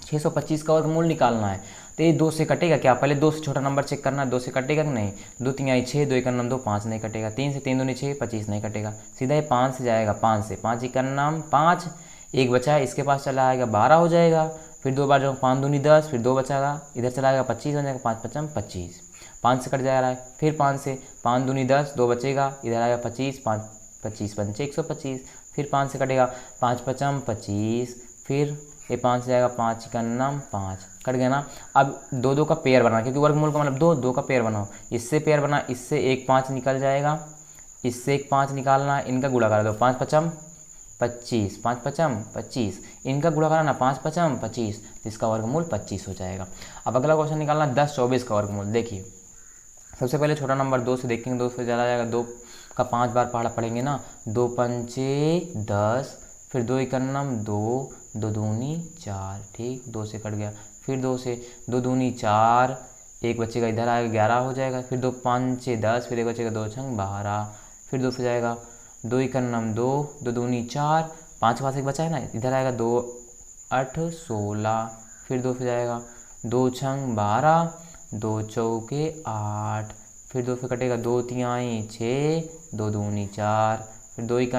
625 का वर्गमूल निकालना है, तो ये 2 से कटेगा क्या, पहले 2 से छोटा नंबर चेक करना है, 2 से कटेगा कि नहीं, 2 3 आई 6, 2 1 2 5 नहीं कटेगा, 3 से 3 दूनी 6 25 नहीं कटेगा, सीधा ये 5 से जाएगा, 5 से 5 1 5, एक बचा है इसके पास चला आएगा 12 हो जाएगा, फिर 2 बार जो 5 दूनी 10, फिर 2 बचाएगा इधर चला आएगा 25 हो जाएगा, 5 5 25, 5 से कट जा रहा है, फिर 5 से 5 दूनी 10, 2 बचेगा इधर आएगा 25 5 25 पंचे 125, फिर 5 से कटेगा 5 5 25, फिर ये 5 से जाएगा 5 5 कट गया ना। अब 2 2 का पेयर बनाना, क्योंकि वर्गमूल का मतलब 2 2 का पेयर बनाओ, इससे पेयर बना, इससे 1 5 निकल जाएगा, इससे 1 5 निकालना है, इनका गुणा करा दो 5 5 25 5 5 25, इनका गुणा कराना 5 5 25, इसका वर्गमूल 25 हो जाएगा। अब अगला क्वेश्चन निकालना 10 24 का वर्गमूल। देखिए सबसे पहले छोटा नंबर 2 से देखेंगे, 2 से ज़्यादा जाएगा, 2 का 5 बार पहाड़ा पढ़ेंगे ना, 2 पंचे 10, फिर 2 1 2 2 दूनी 4, ठीक, 2 से कट गया, फिर 2 से 2 दूनी 4, एक बचेगा इधर आएगा 11 हो जाएगा, फिर 2 5 10, फिर एक बचेगा 2 6 12, फिर 2 से जाएगा 2 1 2 2 दूनी 4, 5 के पास एक बचा है ना, इधर आएगा 2 8 16, फिर 2 से जाएगा 2 6 12, 2 चौके 8, फिर 2 से कटेगा 2 3 6, 2 दूनी 4, फिर 2 1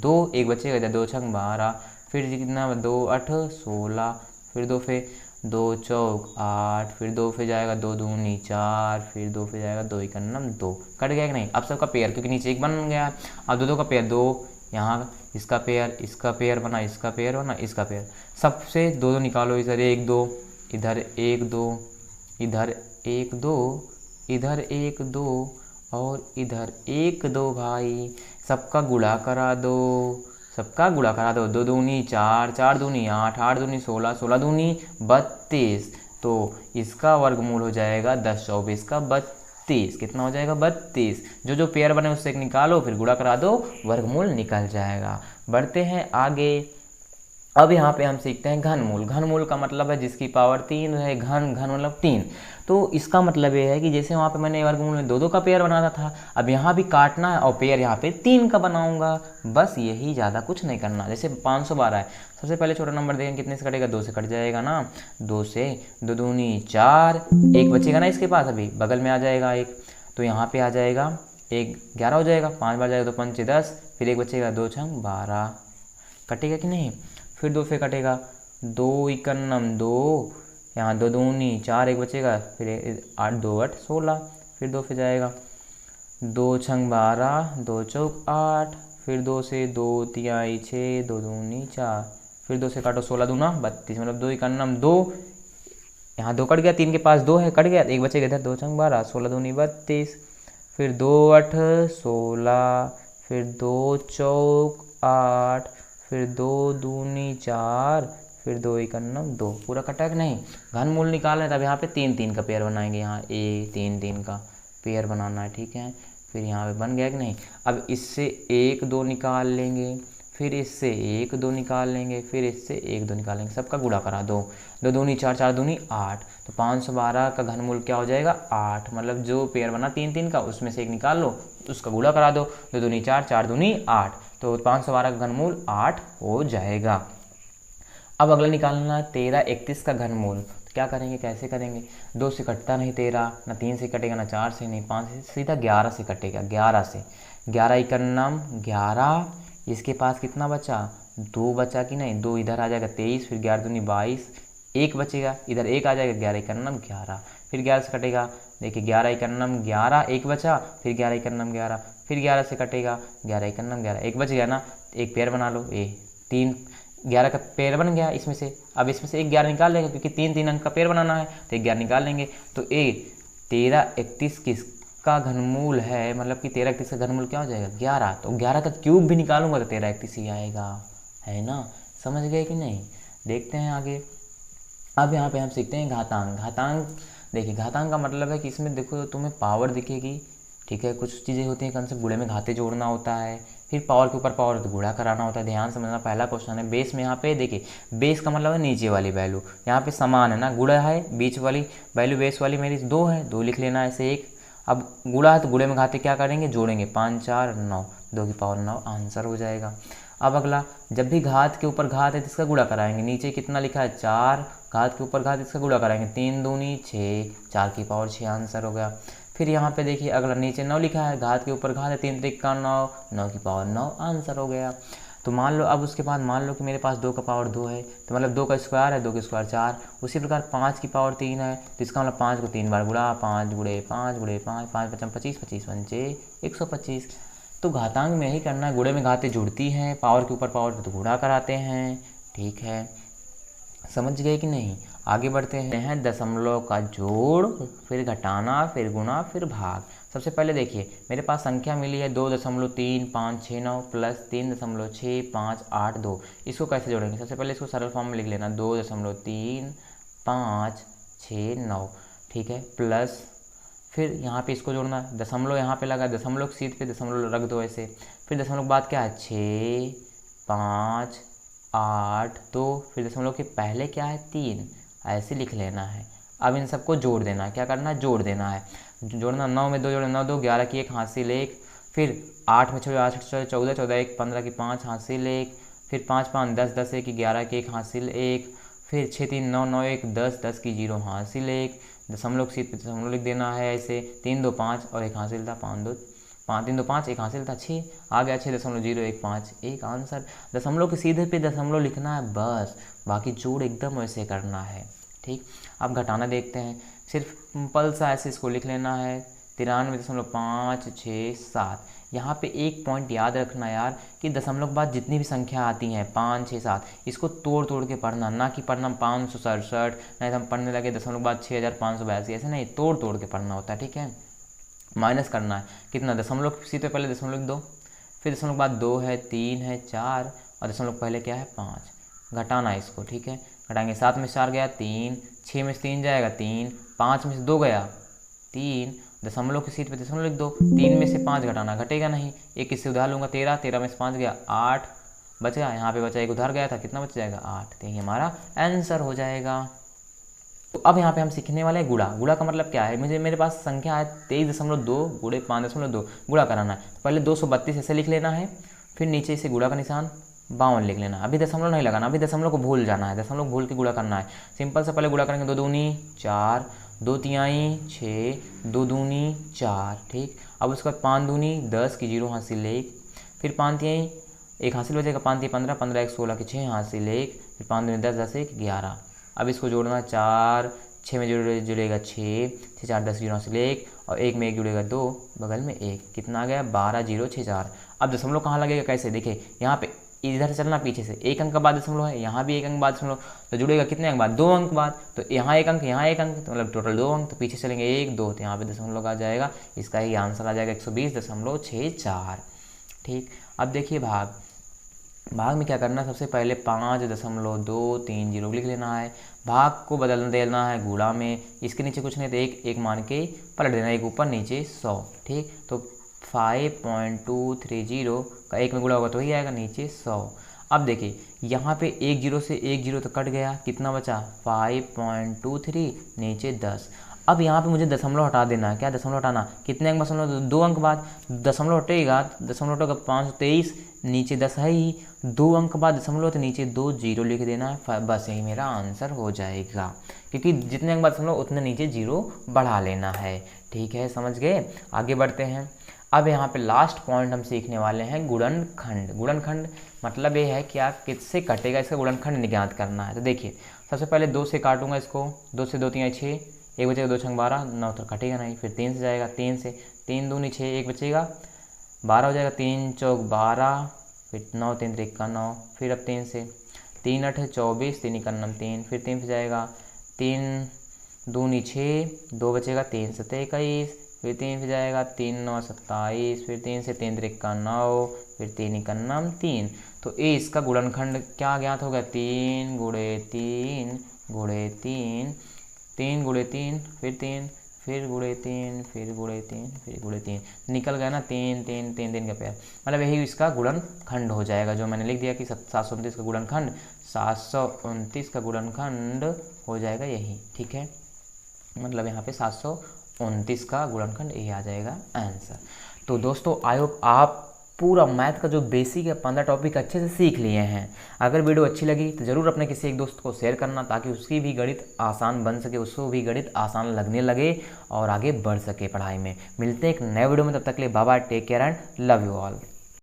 2, एक बचेगा इधर 2 6 12, फिर कितना 2 8 16, फिर 2 पे 2 चौक 8, फिर 2 पे जाएगा 2 दूनी 4, फिर 2 पे जाएगा 2 1 2, कट गया कि नहीं। अब सबका पेयर, क्योंकि नीचे एक बन गया, अब 2 2 का पेयर, 2 यहाँ इसका पेयर बना, इसका पेयर बना, इसका पेयर, सबसे 2 2 निकालो, इधर 1 2, इधर 1 2, इधर 1 2, इधर 1 2 और इधर 1 2 भाई, सबका गुणा करा दो, सबका गुणा करा दो, 2 दूनी 4 4 दूनी 8 8 दूनी 16 16 दूनी 32, तो इसका वर्गमूल हो जाएगा 10 24 का 32, कितना हो जाएगा 32, जो पेयर बने उससे एक निकालो, फिर गुणा करा दो, वर्गमूल निकल जाएगा। बढ़ते हैं आगे, अब यहाँ पे हम सीखते हैं घनमूल। घनमूल का मतलब है जिसकी पावर 3 है, घन मतलब 3, तो इसका मतलब ये है कि जैसे वहाँ पे मैंने वर्गमूल में 2 2 का पेयर बनाना था, अब यहाँ भी काटना है और पेयर यहाँ पे 3 का बनाऊंगा, बस यही, ज़्यादा कुछ नहीं करना। जैसे 512 है, सबसे पहले छोटा नंबर देखें कितने से कटेगा, 2 से कट जाएगा ना, 2 से 2 दूनी 4, एक बचेगा ना इसके पास, अभी बगल में आ जाएगा एक, तो यहाँ पे आ जाएगा 1 11 हो जाएगा, 5 बार जाएगा तो 5 10, फिर एक बचेगा 2 6 12, कटेगा कि नहीं, फिर 2 से कटेगा 2 1 2, यहाँ 2 दूनी 4, एक बचेगा, फिर 8 2 8 16, फिर 2 पे जाएगा, 2 छंग 12, 2 चौक 8, फिर 2 से 2 तिहाई 6, 2 दूनी 4, फिर 2 से काटो 16 दूना 32, मतलब 2 इकन्नम 2, यहाँ 2 कट गया, 3 के पास 2 है, कट गया, एक बचेगा इधर, 2 छंग 12, 16 दूनी 32, फिर 2 8 16, फिर 2 चौक 8, फिर 2 दूनी 4, फिर 2 इकन्नम 2, पूरा कटा कि नहीं। घनमूल निकाल रहे हैं, तब यहाँ पे 3 3 का पेयर बनाएंगे, यहाँ ए 3 3 का पेयर बनाना है, ठीक है। फिर यहाँ पे बन गया कि नहीं। अब इससे 1 2 निकाल लेंगे, फिर इससे 1 2 निकाल लेंगे, फिर इससे 1 2 निकाल लेंगे, सबका गुणा करा, 2 2 दूनी 4, 4 दूनी 8, तो 512 का घनमूल क्या हो जाएगा 8, मतलब जो पेयर बना 3 3 का उसमें से 1 निकाल लो, उसका गुणा करा दो, 2 दूनी 4, 4 दूनी 8, तो 512 का घनमूल 8 हो जाएगा। अब अगला निकालना है 13 31 का घनमूल, तो क्या करेंगे, कैसे करेंगे, 2 से कटता नहीं 13, ना 3 से कटेगा, ना 4 से, नहीं 5 से, सीधा 11 से कटेगा, 11 से, 11 इकन्नम 11, इसके पास कितना बचा 2 बचा कि नहीं, 2 इधर आ जाएगा 23, फिर 11 दूनी 22, 1 बचेगा, इधर 1 आ जाएगा, 11 इकन्नम 11, फिर 11 से कटेगा, देखिए 11 इकन्नम 11, 1 बचा, फिर 11 इकन्नम 11, फिर 11 से कटेगा, 11 इकन्नम 11, 1 बच गया ना, एक पेयर बना लो, 3 11 का पेयर बन गया इसमें से। अब इसमें से 11 निकाल लेंगे, क्योंकि 3 3 अंक का पेयर बनाना है, तो 11 निकाल लेंगे, तो 13 31 किसका घनमूल है, मतलब कि 13 31 का घनमूल क्या हो जाएगा 11, तो 11 का क्यूब भी निकालूंगा तो 13 31 ही आएगा, है ना, समझ गए कि नहीं। देखते हैं आगे। अब यहाँ पे हम सीखते हैं घातांक। घातांक देखिए, घातांक का मतलब है कि इसमें देखो तुम्हें पावर दिखेगी, ठीक है, कुछ चीज़ें होती हैं कंसेप्ट, गुणे में घाते जोड़ना होता है, फिर पावर के ऊपर पावर तो गुणा कराना होता है, ध्यान समझना। पहला क्वेश्चन है बेस में, यहाँ पे देखिए बेस का मतलब है नीचे वाली वैल्यू, यहाँ पे समान है ना, गुणा है, बीच वाली वैल्यू बेस वाली मेरी 2 है, 2 लिख लेना ऐसे 1। अब गुणा है तो गुणे में घाते क्या करेंगे, जोड़ेंगे, 5 4 9, 2 की पावर 9 आंसर हो जाएगा। अब अगला, जब भी घात के ऊपर घात है तो इसका गुणा कराएंगे, नीचे कितना लिखा है 4, घात के ऊपर घात, इसका गुणा कराएंगे, 3 दूनी 6, 4 की पावर 6 आंसर हो गया। फिर यहाँ पे देखिए अगला नीचे 9 लिखा है, घात के ऊपर घात है, 3 3 का 9, 9 की पावर 9 आंसर हो गया। तो मान लो, अब उसके बाद मान लो कि मेरे पास 2 का पावर 2 है, तो मतलब 2 का स्क्वायर है, 2 का स्क्वायर 4, उसी प्रकार 5 की पावर 3 है, तो इसका मतलब 5 को 3 बार गुणा, 5 गुणे 5 गुणे 5, 5 5 25, 25 पंचे 125। तो घातांक में यही करना है, गुणे में घातें जुड़ती हैं, पावर के ऊपर पावर तो गुणा कराते हैं, ठीक है, समझ गए कि नहीं। आगे बढ़ते हैं, दशमलव का जोड़, फिर घटाना, फिर गुणा, फिर भाग। सबसे पहले देखिए मेरे पास संख्या मिली है 2.3569 प्लस 3.658 इसको कैसे जोड़ेंगे, सबसे पहले इसको सरल फॉर्म में लिख लेना, 2.3569, ठीक है, प्लस, फिर यहाँ पे इसको जोड़ना, दशमलव यहाँ पे लगा, दशमलव की सीध पे दशमलव रख दो ऐसे, फिर दशमलव के बाद क्या है 6 5 8 2, फिर दशमलव के पहले क्या है 3, ऐसे लिख लेना है। अब इन सबको जोड़ देना है, क्या करना है जोड़ देना है, जोड़ना, 9 में 2 जोड़े 9 2, 11 की 1 हासिल 1, फिर 8 में 6 8 14 14 1 15 की 5 हासिल 1, फिर 5 5 10 10 1 11 की 1 हासिल 1, फिर 6 3 9 9 1 10 10 की 0 हासिल 1, दशमलव की सीध पे दशमलव लिख देना है ऐसे, 3 2 5 और 1 हासिल था 5 2 5 3 2 5, 1 हासिल था 6, आ गया 6.015 आंसर। दशमलव के सीधे पे दशमलव लिखना है बस, बाकी जोड़ एकदम वैसे करना है, ठीक। अब घटाना देखते हैं, सिर्फ सिंपल सा ऐसे इसको लिख लेना है, 93.567। यहाँ पे एक पॉइंट याद रखना यार, कि दशमलव के बाद जितनी भी संख्या आती हैं 5 6 7, इसको तोड़ तोड़ के पढ़ना, ना कि पढ़ना 567, नहीं तो हम पढ़ने लगे दशमलव के बाद 6582, ऐसे नहीं, तोड़ तोड़ के पढ़ना होता है, ठीक है। माइनस करना है कितना, दशमलव सीधे पहले दशमलव लिख दो, फिर दशमलव के बाद 2 है 3 है 4, और दशमलव पहले क्या है 5, घटाना है इसको, ठीक है, घटाएंगे, 7 में से 4 गया 3, 6 में से 3 जाएगा 3, 5 में से 2 गया 3, दशमलव की सीट पे दशमलव लिख दो, 3 में से 5 घटाना, घटेगा नहीं, एक इससे उधार लूँगा 13, 13 में से 5 गया 8 बच गया, यहाँ पे बचा एक उधार गया था, कितना बच जाएगा 8, तो ये हमारा आंसर हो जाएगा। तो अब यहाँ पे हम सीखने वाले हैं गुणा। गुणा का मतलब क्या है, मेरे पास संख्या है 23.2 गुणे 5.2, गुणा कराना है, पहले 232 ऐसे लिख लेना है, फिर नीचे से गुणा का निशान 52 लिख लेना, अभी दशमलव नहीं लगाना, अभी दशमलव को भूल जाना है, दशमलव को भूल के गुणा करना है, सिंपल से पहले गुणा करेंगे, 2 दूनी 4, 2 तिहाई 6, 2 दूनी 4, ठीक। अब उसके बाद 5 दूनी 10 की 0 हासिल 1, फिर 5 तिहाई 1 हासिल बचेगा, 5 तिहाई 15, 15 1 16 की 6 हासिल 1, फिर 5 दूनी 10 10 1 11। अब इसको जोड़ना, 4 6 में जुड़ेगा 6, 6 4 10 0 से 1 और 1 में 1 जुड़ेगा 2, बगल में 1, कितना आ गया 12 0 6 4। अब दशमलव कहाँ लगेगा कैसे, देखिए यहाँ पे इधर से चलना पीछे से, एक अंक बाद दशमलव है, यहाँ भी एक अंक बाद दशमलव, तो जुड़ेगा कितने अंक बाद 2 अंक बाद, तो यहाँ एक अंक यहाँ एक अंक, तो मतलब टोटल 2 अंक, तो पीछे चलेंगे 1 2, तो यहाँ पे दशमलव आ जाएगा, इसका ही आंसर आ जाएगा 120.64। ठीक, अब देखिए भाग में क्या करना है, सबसे पहले 5.230 लिख लेना है, भाग को बदल देना है गुणा में, इसके नीचे कुछ नहीं तो एक एक मान के पलट देना, एक ऊपर नीचे 100। ठीक, तो 5.230 का 1 में गुणा होगा तो ही आएगा नीचे 100। अब देखिए यहाँ पे 1 0 से 1 0 तो कट गया, कितना बचा 5.23 नीचे 10। अब यहाँ पे मुझे दशमलव हटा देना है, क्या दशमलव हटाना, कितने अंक दशमलव 2 अंक बाद दशमलव हटेगा, दशमलव हटेगा 523, नीचे 10 है ही, 2 अंक बाद दशमलव तो नीचे 2 0 लिख देना है, बस यही मेरा आंसर हो जाएगा, क्योंकि जितने अंक बाद दशमलव उतने नीचे 0 बढ़ा लेना है। ठीक है, समझ गए, आगे बढ़ते हैं। अब यहाँ पे लास्ट पॉइंट हम सीखने वाले हैं गुणनखंड। गुणनखंड मतलब ये है कि आप किससे कटेगा, इसका गुणनखंड ज्ञात करना है। तो देखिए सबसे पहले 2 से काटूंगा इसको, 2 से 2 3 6, 1 बचेगा 2 6 12, 9 तो कटेगा नहीं, फिर 3 से जाएगा, 3 से 3 दूनी 6, 1 बचेगा 12 हो जाएगा, 3 चौक 12, फिर 9 3 3 का 9, फिर अब 3 से 3 8 24, 3 1 3, फिर 3 से जाएगा 3 दूनी 6, 2 बचेगा 3 7 21, फिर 3 से जाएगा 3 9 27, फिर 3 से 3 3 का 9, फिर 3 1 3। तो ये इसका गुणनखंड क्या ज्ञात हो गया, 3 गुणे 3 गुणे 3, 3 गुणे 3, फिर 3, फिर गुणे 3, फिर गुणे 3, फिर गुणे 3, निकल गया ना 3 3 3 3 का पेयर, मतलब यही इसका गुणनखंड हो जाएगा, जो मैंने लिख दिया कि 729 का गुणनखंड, 729 का गुणनखंड हो जाएगा यही। ठीक है, मतलब यहाँ पे 729 का गुणनखंड यही आ जाएगा आंसर। तो दोस्तों आई होप आप पूरा मैथ का जो बेसिक है 15 टॉपिक अच्छे से सीख लिए हैं। अगर वीडियो अच्छी लगी तो ज़रूर अपने किसी एक दोस्त को शेयर करना, ताकि उसकी भी गणित आसान बन सके, उसको भी गणित आसान लगने लगे और आगे बढ़ सके पढ़ाई में। मिलते हैं एक नए वीडियो में, तब तक के लिए bye bye, take care and love you all.